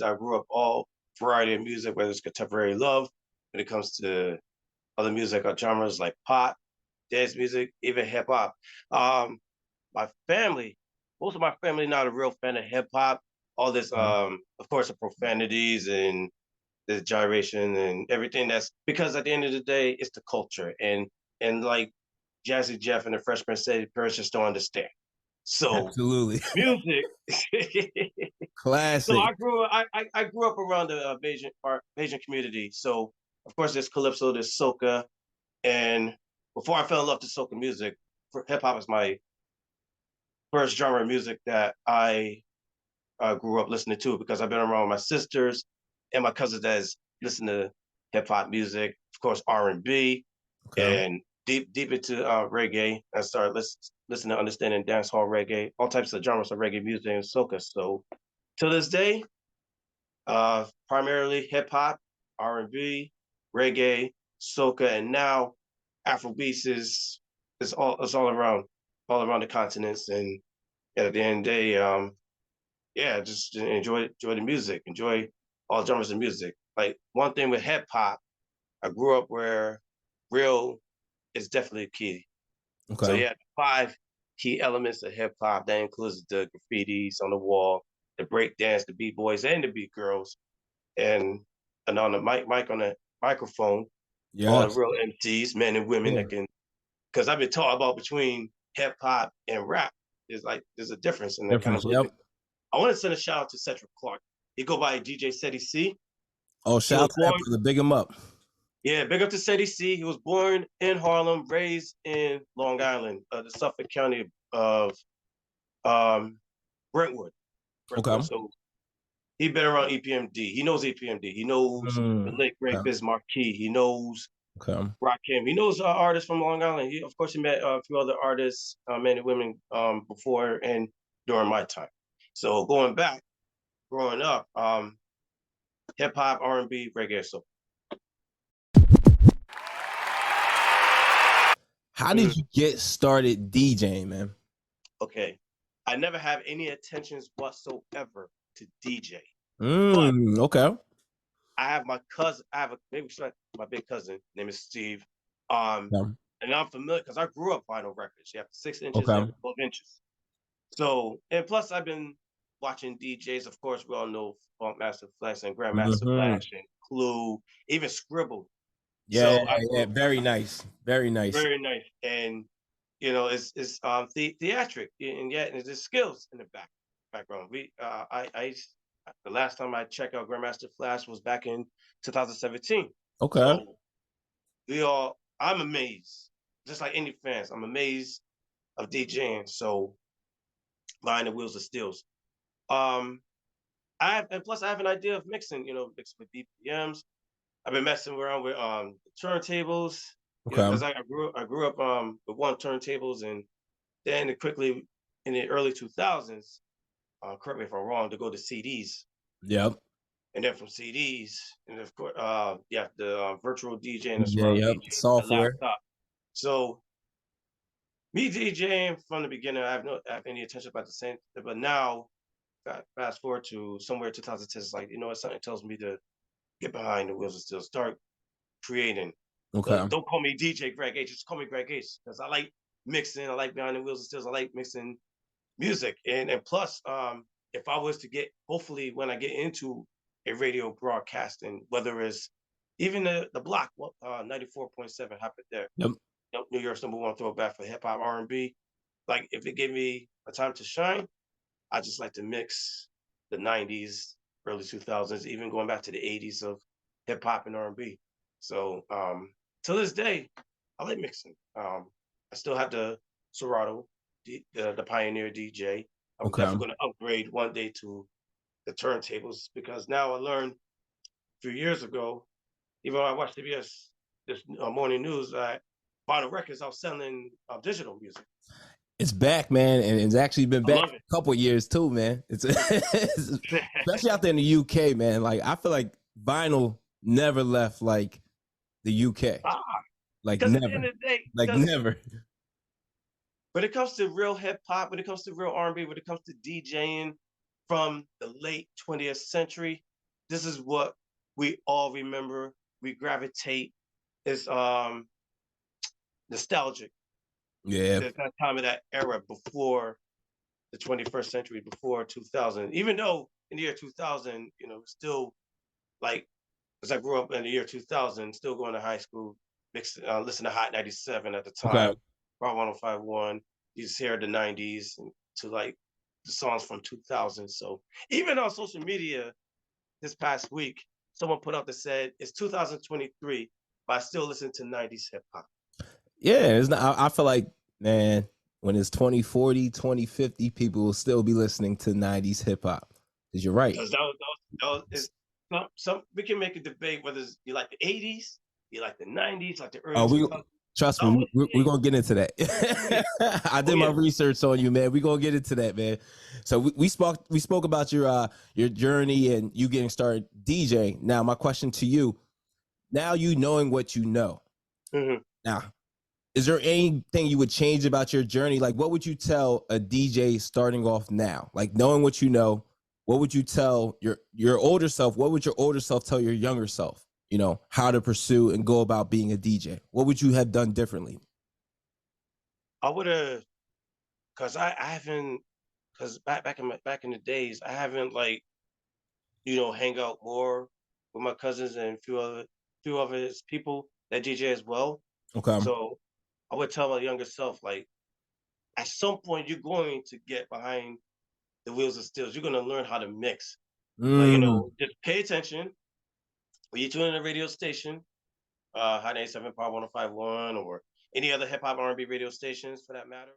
I grew up all variety of music, whether it's contemporary love, when it comes to other music or genres like pop, dance music, even hip hop. Um, my family, most of my family not a real fan of hip hop. All this, Mhm. of course, the profanities and the gyration and everything. That's because at the end of the day, it's the culture, and like Jazzy Jeff and the Freshman said, parents just don't understand. So Absolutely. music. So Classic. I grew up around the Bayesian community. So of course there's calypso, there's soca, and before I fell in love with soca music, hip hop is my first genre of music that I grew up listening to because I've been around my sisters and my cousins that's listen to hip hop music, of course R&B, Okay. and deep into reggae. I started listening to understanding dance hall reggae, all types of genres of reggae music and soca. So to this day, primarily hip hop, R&B, reggae, soca, and now Afrobeats is all around the continents. And at the end of the day, yeah, just enjoy the music, enjoy all genres of music. Like one thing with hip hop, I grew up where real is definitely key. So Okay. yeah, five key elements of hip hop that includes the graffitis on the wall, the break dance, the beat boys, and the beat girls, and on the mic on the microphone, all the Yes. real MCs, men and women Yeah. that can. Because I've been taught about between hip hop and rap. There's a difference, and I kind of Difference. believe Yep. it. I want to send a shout out to Cedric Clark. He go by DJ Ceddy C. Oh, He shout was out to that born, brother. Big him up. yeah, big up to Ceddy C. He was born in Harlem, raised in Long Island, the Suffolk County of um, Brentwood. Okay. Brentwood. So he been around EPMD. He knows EPMD. He knows the Mm. late great Okay. Biz Marquis. He knows Okay. Rakim. He knows artists from Long Island. He, of course, he met a few other artists, men and women, before and during my time. So going back, growing up, hip hop, R&B, reggae. So How mhm. did you get started DJing, man? Okay, I never have any intentions whatsoever to DJ, but Okay. I have my cousin. I have a big my big cousin name is Steve. Um, Yeah. and I'm familiar because I grew up vinyl records. You have 6 inches Okay. and 12 inches. So, and plus, I've been watching DJs. Of course, we all know Master Flash and Grandmaster Hmm. Flash and Clue, even Scribble. Yeah, So I grew yeah. up Very nice. Very nice. very nice, and it's theatric, and yet there's skills in the background. The last time I checked out Grandmaster Flash was back in 2017. Okay. So I'm amazed, just like any fans. I'm amazed of DJing. So behind the wheels of steels. Um, and plus I have an idea of mixing, mixing with BPMs. I've been messing around with turntables, Okay. because I grew up with one turntables, and then quickly in the early 2000s, correct me if I'm wrong, to go to CDs, Yep. and then from CDs, and of course, yeah, the virtual DJ and the Yeah. surround Yep. DJ, the Software. laptop. So me DJing from the beginning, I have any attention about the same, but now fast forward to somewhere 2010, it's like, something tells me to get behind the wheels and still start creating. Okay. Don't call me DJ Greg H, just call me Greg H, because I like mixing, I like behind the wheels and stills, I like mixing music, and plus, if I was to get, hopefully, when I get into a radio broadcasting, whether it's even the block, 94.7 happened there, Yep. New York's number one throwback for hip hop R&B. Like if it gave me a time to shine, I just like to mix the '90s, early 2000s, even going back to the '80s of hip hop and R&B. So to this day, I like mixing. I still have the Serato, the Pioneer DJ. I'm Okay. definitely going to upgrade one day to the turntables, because now I learned a few years ago, even when I watched CBS this morning news, that vinyl records are selling digital music. It's back, man, and it's actually been I back love for a couple of years too, man. Especially it. out there in the UK, man. Like I feel like vinyl never left like the UK. Ah, Like because at the end never. of the day, Like because never. when it comes to real hip hop, when it comes to real R&B, when it comes to DJing, from the late 20th century. This is what we all remember. We gravitate. It's nostalgic. Yeah. That time of that era before the 21st century, before 2000. Even though in the year 2000, still like, because I grew up in the year 2000, still going to high school, listen to Hot 97 at the Okay. time, Rock 1051, you just hear the 90s and to like the songs from 2000. So even on social media this past week, someone put out that said it's 2023, but I still listen to 90s hip hop. Yeah, it's not, I feel like, man, when it's 2040, 2050, people will still be listening to 90s hip hop. Because you're right. Because is some we can make a debate whether you like the 80s, you like the 90s, like the early Oh, 2000s. trust I me, would we're say, gonna get into that. yeah. I Oh did my yeah. research on you, man. We're gonna get into that, man. So we spoke about your journey and you getting started DJing. Now, my question to you, now you knowing what you know. Mhm. Now, is there anything you would change about your journey? Like, what would you tell a DJ starting off now? Like, knowing what you know, what would you tell your older self? What would your older self tell your younger self? How to pursue and go about being a DJ. What would you have done differently? I would have, cause I haven't, cause back in the days, I haven't like hang out more with my cousins and a few other his people that DJ as well. Okay. So I would tell my younger self like, at some point you're going to get behind the wheels of steels. You're gonna learn how to mix. Like Mm. just pay attention when you tune in a radio station, Hot 97 Power 105.1 or any other hip hop R&B radio stations for that matter.